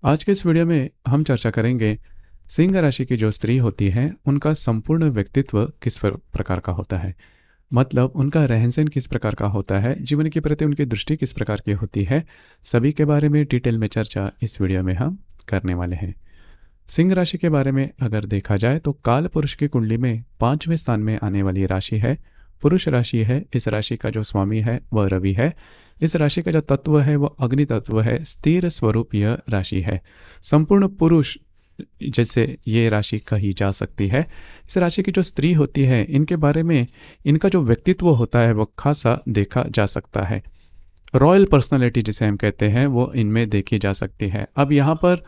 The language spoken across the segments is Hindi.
आज के इस वीडियो में हम चर्चा करेंगे सिंह राशि की जो स्त्री होती है उनका संपूर्ण व्यक्तित्व किस प्रकार का होता है। मतलब उनका रहन सहन किस प्रकार का होता है, जीवन के प्रति उनकी दृष्टि किस प्रकार की होती है। सभी के बारे में डिटेल में चर्चा इस वीडियो में हम करने वाले हैं। सिंह राशि के बारे में अगर देखा जाए तो काल पुरुष की कुंडली में 5वें स्थान में आने वाली राशि है, पुरुष राशि है। इस राशि का जो स्वामी है वह रवि है। इस राशि का जो तत्व है वह अग्नि तत्व है। स्थिर स्वरूप यह राशि है। संपूर्ण पुरुष जैसे ये राशि कही जा सकती है। इस राशि की जो स्त्री होती है इनके बारे में इनका जो व्यक्तित्व होता है वह खासा देखा जा सकता है। रॉयल पर्सनालिटी जिसे हम कहते हैं वो इनमें देखी जा सकती है। अब यहाँ पर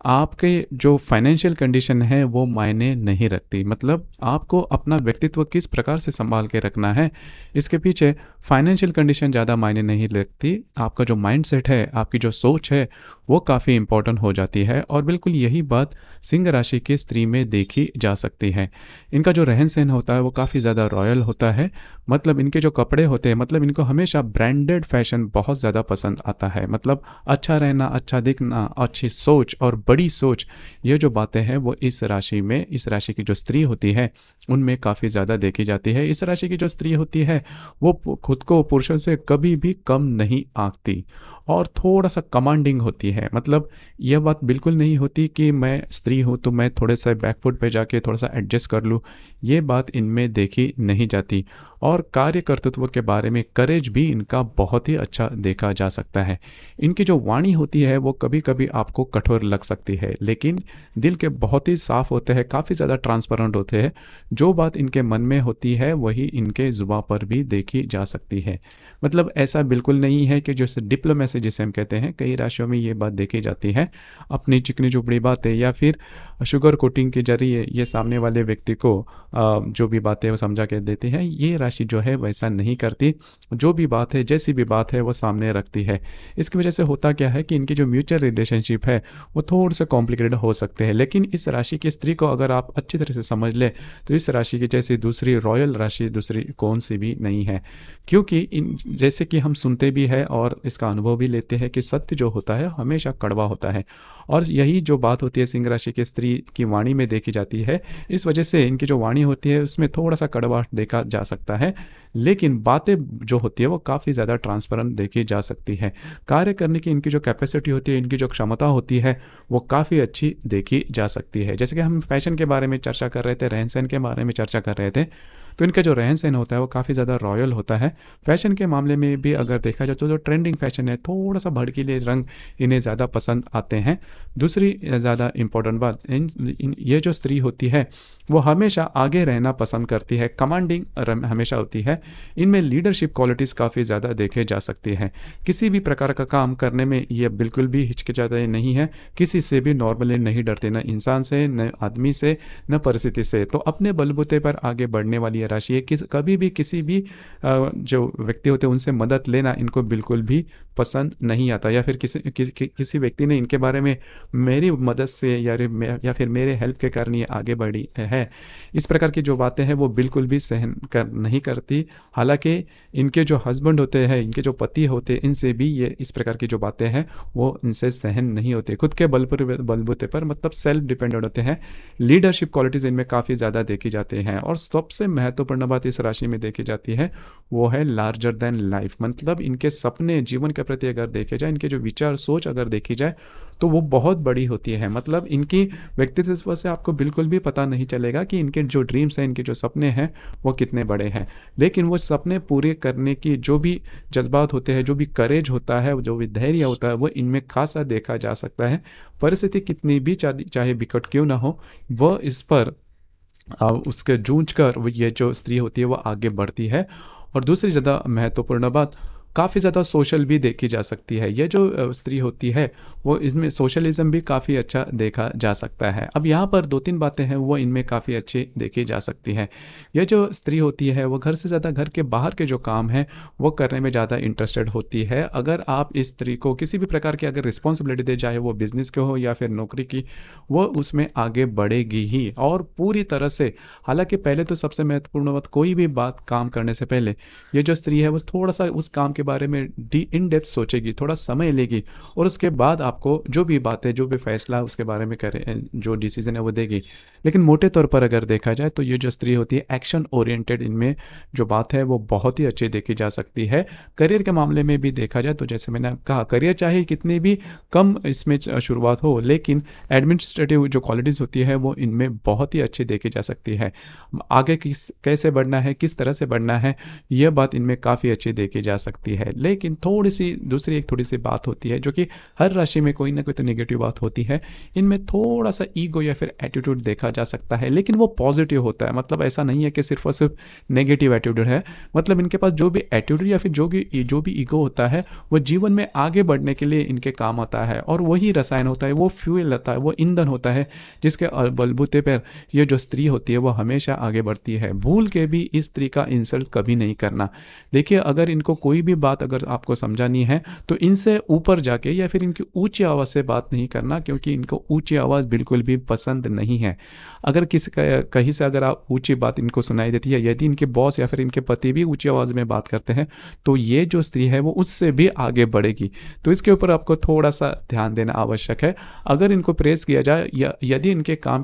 आपके जो फाइनेंशियल कंडीशन है वो मायने नहीं रखती। मतलब आपको अपना व्यक्तित्व किस प्रकार से संभाल के रखना है, इसके पीछे फाइनेंशियल कंडीशन ज़्यादा मायने नहीं रखती। आपका जो माइंडसेट है, आपकी जो सोच है वो काफ़ी इंपॉर्टेंट हो जाती है। और बिल्कुल यही बात सिंह राशि की स्त्री में देखी जा सकती है। इनका जो रहन सहन होता है वो काफ़ी ज़्यादा रॉयल होता है। मतलब इनके जो कपड़े होते हैं, मतलब इनको हमेशा ब्रांडेड फैशन बहुत ज़्यादा पसंद आता है। मतलब अच्छा रहना, अच्छा दिखना, अच्छी सोच और बड़ी सोच, ये जो बातें हैं वो इस राशि में, इस राशि की जो स्त्री होती है उनमें काफ़ी ज़्यादा देखी जाती है। इस राशि की जो स्त्री होती है वो खुद को पुरुषों से कभी भी कम नहीं आंकती और थोड़ा सा कमांडिंग होती है। मतलब यह बात बिल्कुल नहीं होती कि मैं स्त्री हूँ तो मैं थोड़े से बैकफुट पे जाके थोड़ा सा एडजस्ट कर लूँ, ये बात इनमें देखी नहीं जाती। और कार्य कर्तृत्व के बारे में करेज भी इनका बहुत ही अच्छा देखा जा सकता है। इनकी जो वाणी होती है वो कभी कभी आपको कठोर लग सकती है, लेकिन दिल के बहुत ही साफ होते हैं, काफ़ी ज़्यादा ट्रांसपेरेंट होते हैं। जो बात इनके मन में होती है वही इनके जुबान पर भी देखी जा सकती है। मतलब ऐसा बिल्कुल नहीं है कि जैसे डिप्लोमेसी जिसे हम कहते हैं, कई राशियों में ये बात देखी जाती है। अपनी चिकनी चुपड़ी बातें या फिर शुगर कोटिंग के जरिए ये सामने वाले व्यक्ति को जो भी बातें वो समझा के देती है, ये राशि जो है वैसा नहीं करती। जो भी बात है, जैसी भी बात है वो सामने रखती है। इसकी वजह से होता क्या है कि इनकी जो म्यूचुअल रिलेशनशिप है वो थोड़े से कॉम्प्लिकेटेड हो सकते हैं। लेकिन इस राशि की स्त्री को अगर आप अच्छी तरह से समझ ले तो इस राशि की जैसी दूसरी रॉयल राशि दूसरी कौन सी भी नहीं है। क्योंकि इन जैसे कि हम सुनते भी हैं और इसका अनुभव भी लेते हैं कि सत्य जो होता है हमेशा कड़वा होता है। और यही जो बात होती है सिंह राशि के स्त्री की वाणी में देखी जाती है। इस वजह से इनकी जो वाणी होती है उसमें थोड़ा सा कड़वा देखा जा सकता है, लेकिन बातें जो होती है वो काफ़ी ज़्यादा ट्रांसपेरेंट देखी जा सकती है। कार्य करने की इनकी जो कैपेसिटी होती है, इनकी जो क्षमता होती है वो काफ़ी अच्छी देखी जा सकती है। जैसे कि हम फैशन के बारे में चर्चा कर रहे थे, रहन सहन के बारे में चर्चा कर रहे थे, तो इनका जो रहन सहन होता है वो काफ़ी ज़्यादा रॉयल होता है। फैशन के मामले में भी अगर देखा जाए तो जो ट्रेंडिंग फैशन है, थोड़ा सा भड़कीले रंग इन्हें ज़्यादा पसंद आते हैं। दूसरी ज़्यादा इंपॉर्टेंट बात, ये जो स्त्री होती है वो हमेशा आगे रहना पसंद करती है, कमांडिंग हमेशा होती है। इनमें लीडरशिप क्वालिटीज़ काफ़ी ज़्यादा देखे जा सकती है। किसी भी प्रकार का काम करने में ये बिल्कुल भी हिचकिचाते नहीं है, किसी से भी नॉर्मली नहीं डरते, न इंसान से, न आदमी से, न परिस्थिति से। तो अपने बलबूते पर आगे बढ़ने वाली ये राशि है। कभी भी किसी भी जो व्यक्ति होते हैं उनसे मदद लेना इनको बिल्कुल भी पसंद नहीं आता। या फिर किसी व्यक्ति ने इनके बारे में मेरी मदद से या फिर मेरे हेल्प के कारण ये आगे बढ़ी है, इस प्रकार की जो बातें हैं वो बिल्कुल भी सहन नहीं करती। हालांकि इनके जो हस्बैंड होते हैं, इनके जो पति होते हैं, इनसे भी ये इस प्रकार की जो बातें हैं वो इनसे सहन नहीं होते। खुद के बलबूते पर मतलब सेल्फ डिपेंडेंट होते हैं। लीडरशिप क्वालिटीज़ इनमें काफ़ी ज़्यादा देखी जाती हैं। और सबसे महत्वपूर्ण बात इस राशि में देखी जाती है वो है लार्जर देन लाइफ। मतलब इनके सपने, जीवन के प्रति अगर देखे जाए, इनके जो विचार सोच अगर देखी जाए तो वो बहुत बड़ी होती है। मतलब इनकी व्यक्तित्व से आपको बिल्कुल भी पता नहीं चलेगा कि इनके जो ड्रीम्स हैं, इनके जो सपने हैं वो कितने बड़े हैं। लेकिन वो सपने पूरे करने की जो भी जज्बात होते हैं, जो भी करेज होता है, जो भी धैर्य होता है, वो इनमें खासा देखा जा सकता है। परिस्थिति कितनी भी चाहे विकट क्यों ना हो, वह इस पर उसके जूझ कर वो ये जो स्त्री होती है वो आगे बढ़ती है। और दूसरी ज़्यादा महत्वपूर्ण बात, काफ़ी ज़्यादा सोशल भी देखी जा सकती है। ये जो स्त्री होती है वो इसमें सोशलिज्म भी काफ़ी अच्छा देखा जा सकता है। अब यहाँ पर 2-3 बातें हैं वो इनमें काफ़ी अच्छी देखी जा सकती हैं। ये जो स्त्री होती है वो घर से ज़्यादा घर के बाहर के जो काम हैं वो करने में ज़्यादा इंटरेस्टेड होती है। अगर आप इस स्त्री को किसी भी प्रकार की अगर रिस्पॉन्सिबिलिटी दे, चाहे वो बिज़नेस के हो या फिर नौकरी की, वो उसमें आगे बढ़ेगी ही और पूरी तरह से। हालांकि पहले तो सबसे महत्वपूर्ण बात, कोई भी बात काम करने से पहले ये जो स्त्री है वो थोड़ा सा उस काम के आपके बारे में इन डेप्थ सोचेगी, थोड़ा समय लेगी और उसके बाद आपको जो भी बातें, जो भी फैसला उसके बारे में करे, जो डिसीजन है वो देगी। लेकिन मोटे तौर पर अगर देखा जाए तो ये जो स्त्री होती है एक्शन ओरिएंटेड, इनमें जो बात है वो बहुत ही अच्छी देखी जा सकती है। करियर के मामले में भी देखा जाए तो जैसे मैंने कहा, करियर चाहे कितनी भी कम इसमें शुरुआत हो, लेकिन एडमिनिस्ट्रेटिव जो क्वालिटीज़ होती है वो इनमें बहुत ही अच्छी देखी जा सकती है। आगे कैसे बढ़ना है, किस तरह से बढ़ना है, यह बात इनमें काफ़ी अच्छी देखी जा सकती है। लेकिन थोड़ी सी दूसरी एक थोड़ी सी बात होती है, जो कि हर राशि में कोई ना कोई तो नेगेटिव बात होती है। इनमें थोड़ा सा ईगो या फिर एटीट्यूड देखा जा सकता है, लेकिन वो पॉजिटिव होता है। मतलब ऐसा नहीं है कि सिर्फ और सिर्फ नेगेटिव एटीट्यूड है। मतलब इनके पास जो भी एटीट्यूड या फिर जो भी ईगो होता है वो जीवन में आगे बढ़ने के लिए इनके काम आता है, और वही रसायन होता है, वो फ्यूल होता है, वो ईंधन होता है जिसके बलबूते पर ये जो स्त्री होती है वो हमेशा आगे बढ़ती है। भूल के भी इस स्त्री का इंसल्ट कभी नहीं करना। देखिए, अगर इनको कोई भी बात अगर आपको समझानी है तो इनसे ऊपर जाके या फिर इनकी ऊंची आवाज़ से बात नहीं करना, क्योंकि इनको ऊंची आवाज़ बिल्कुल भी पसंद नहीं है। अगर किसी कहीं से अगर आप ऊंची बात इनको सुनाई देती है, यदि इनके बॉस या फिर इनके पति भी ऊंची आवाज़ में बात करते हैं, तो ये जो स्त्री है वो उससे भी आगे बढ़ेगी। तो इसके ऊपर आपको थोड़ा सा ध्यान देना आवश्यक है। अगर इनको प्रेस किया जाए या यदि इनके काम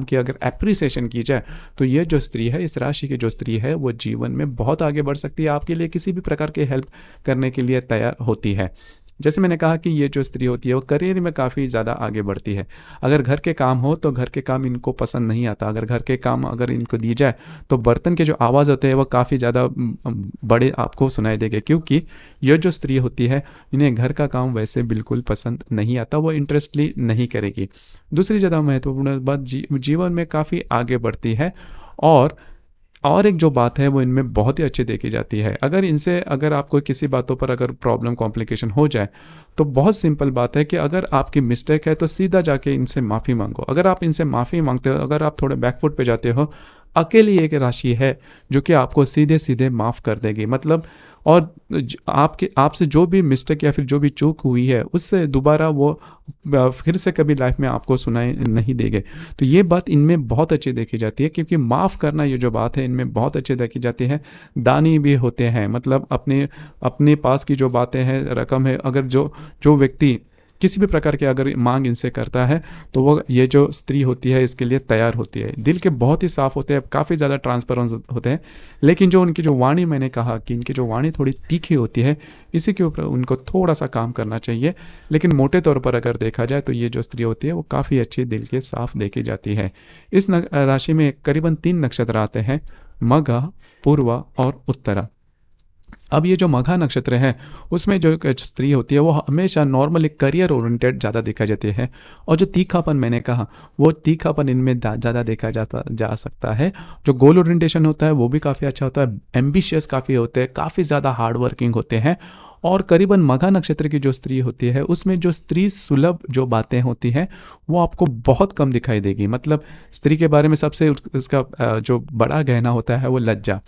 की अगर एप्रिसिएशन की जाए, तो ये जो स्त्री है, इस राशि की जो स्त्री है, वो जीवन में बहुत आगे बढ़ सकती है, आपके लिए किसी भी प्रकार की हेल्प करने के लिए तैयार होती है। जैसे मैंने कहा कि ये जो स्त्री होती है वो करियर में काफ़ी ज़्यादा आगे बढ़ती है। अगर घर के काम हो तो घर के काम इनको पसंद नहीं आता। अगर घर के काम अगर इनको दी जाए तो बर्तन के जो आवाज़ होते हैं वो काफ़ी ज़्यादा बड़े आपको सुनाई देंगे, क्योंकि ये जो स्त्री होती है इन्हें घर का काम वैसे बिल्कुल पसंद नहीं आता, वो इंटरेस्टली नहीं करेगी। दूसरी ज़्यादा महत्वपूर्ण बात, जीवन में काफ़ी आगे बढ़ती है। और एक जो बात है वो इनमें बहुत ही अच्छी देखी जाती है। अगर आपको किसी बातों पर अगर प्रॉब्लम कॉम्प्लिकेशन हो जाए, तो बहुत सिंपल बात है कि अगर आपकी मिस्टेक है तो सीधा जाके इनसे माफ़ी मांगो। अगर आप इनसे माफ़ी मांगते हो, अगर आप थोड़े बैकफुट पे जाते हो, अकेली एक राशि है जो कि आपको सीधे सीधे माफ़ कर देगी। मतलब और आपसे जो भी मिस्टेक या फिर जो भी चूक हुई है उससे दोबारा वो फिर से कभी लाइफ में आपको सुनाई नहीं देंगे। तो ये बात इनमें बहुत अच्छी देखी जाती है, क्योंकि माफ़ करना ये जो बात है इनमें बहुत अच्छी देखी जाती है। दानी भी होते हैं, मतलब अपने पास की जो बातें हैं, रकम है, अगर जो व्यक्ति किसी भी प्रकार के अगर मांग इनसे करता है तो वो ये जो स्त्री होती है इसके लिए तैयार होती है। दिल के बहुत ही साफ होते हैं, काफ़ी ज़्यादा ट्रांसपेरेंट होते हैं, लेकिन जो उनकी जो वाणी, मैंने कहा कि इनकी जो वाणी थोड़ी तीखी होती है, इसी के ऊपर उनको थोड़ा सा काम करना चाहिए। लेकिन मोटे तौर पर अगर देखा जाए तो ये जो स्त्री होती है वो काफ़ी अच्छी, दिल के साफ देखी जाती है। इस राशि में करीबन 3 नक्षत्र आते हैं, मघा, पूर्वा और उत्तरा। अब ये जो मघा नक्षत्र है उसमें जो एक स्त्री होती है वो हमेशा नॉर्मली करियर ओरिएंटेड ज़्यादा देखा जाते हैं, और जो तीखापन मैंने कहा वो तीखापन इनमें ज़्यादा देखा जा सकता है। जो गोल ओरिएंटेशन होता है वो भी काफ़ी अच्छा होता है, एम्बिशियस काफ़ी होते हैं, काफ़ी ज़्यादा हार्ड वर्किंग होते हैं। और करीबन मघा नक्षत्र की जो स्त्री होती है उसमें जो स्त्री सुलभ जो बातें होती हैं वो आपको बहुत कम दिखाई देगी। मतलब स्त्री के बारे में सबसे उसका जो बड़ा गहना होता है वो लज्जा,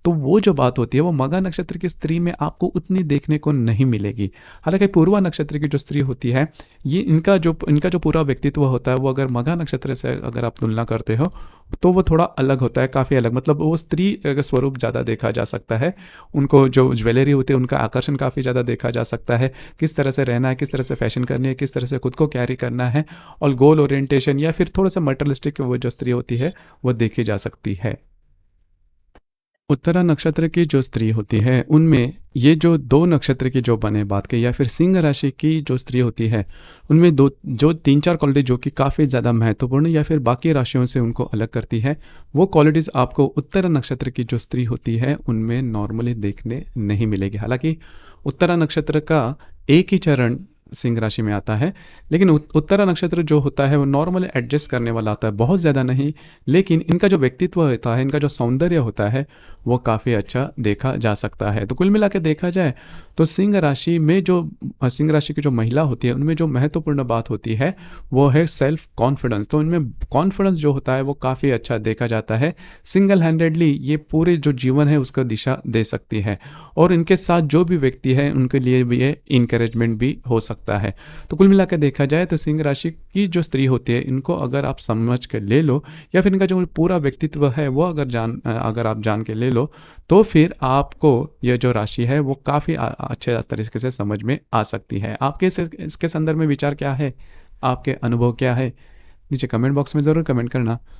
तो वो जो बात होती है वो मघा नक्षत्र की स्त्री में आपको उतनी देखने को नहीं मिलेगी। हालांकि पूर्वा नक्षत्र की जो स्त्री होती है, ये इनका जो पूरा व्यक्तित्व होता है वो अगर मघा नक्षत्र से अगर आप तुलना करते हो तो वो थोड़ा अलग होता है, काफ़ी अलग। मतलब वो स्त्री का स्वरूप ज़्यादा देखा जा सकता है, उनको जो ज्वेलरी होती है उनका आकर्षण काफ़ी ज़्यादा देखा जा सकता है, किस तरह से रहना है, किस तरह से फैशन करनी है, किस तरह से खुद को कैरी करना है, और गोल ओरिएंटेशन या फिर थोड़ा सा मटेरियलिस्टिक वो जो स्त्री होती है वो देखी जा सकती है। उत्तरा नक्षत्र की जो स्त्री होती है उनमें ये जो 2 नक्षत्र की जो बने बात की या फिर सिंह राशि की जो स्त्री होती है उनमें जो 3-4 क्वालिटी जो कि काफ़ी ज़्यादा महत्वपूर्ण या फिर बाकी राशियों से उनको अलग करती है, वो क्वालिटीज़ आपको उत्तरा नक्षत्र की जो स्त्री होती है उनमें नॉर्मली देखने नहीं मिलेगी। हालांकि उत्तरा नक्षत्र का एक ही चरण सिंह राशि में आता है, लेकिन उत्तरा नक्षत्र जो होता है वो नॉर्मली एडजस्ट करने वाला होता है, बहुत ज़्यादा नहीं, लेकिन इनका जो व्यक्तित्व होता है, इनका जो सौंदर्य होता है वो काफ़ी अच्छा देखा जा सकता है। तो कुल मिला के देखा जाए तो सिंह राशि की जो महिला होती है उनमें जो महत्वपूर्ण बात होती है वो है सेल्फ कॉन्फिडेंस। तो इनमें कॉन्फिडेंस जो होता है वो काफ़ी अच्छा देखा जाता है। सिंगल हैंडेडली ये पूरे जो जीवन है उसका दिशा दे सकती है, और इनके साथ जो भी व्यक्ति है उनके लिए भी ये इंकरेजमेंट भी हो सकता है। तो कुल मिला के देखा जाए तो सिंह राशि की जो स्त्री होती है इनको अगर आप समझ के ले लो या फिर इनका जो पूरा व्यक्तित्व है वो अगर आप जान के ले लो लो, तो फिर आपको ये जो राशि है वो काफ़ी अच्छे तरीके से समझ में आ सकती है। आपके इसके संदर्भ में विचार क्या है? आपके अनुभव क्या है? नीचे कमेंट बॉक्स में ज़रूर कमेंट करना।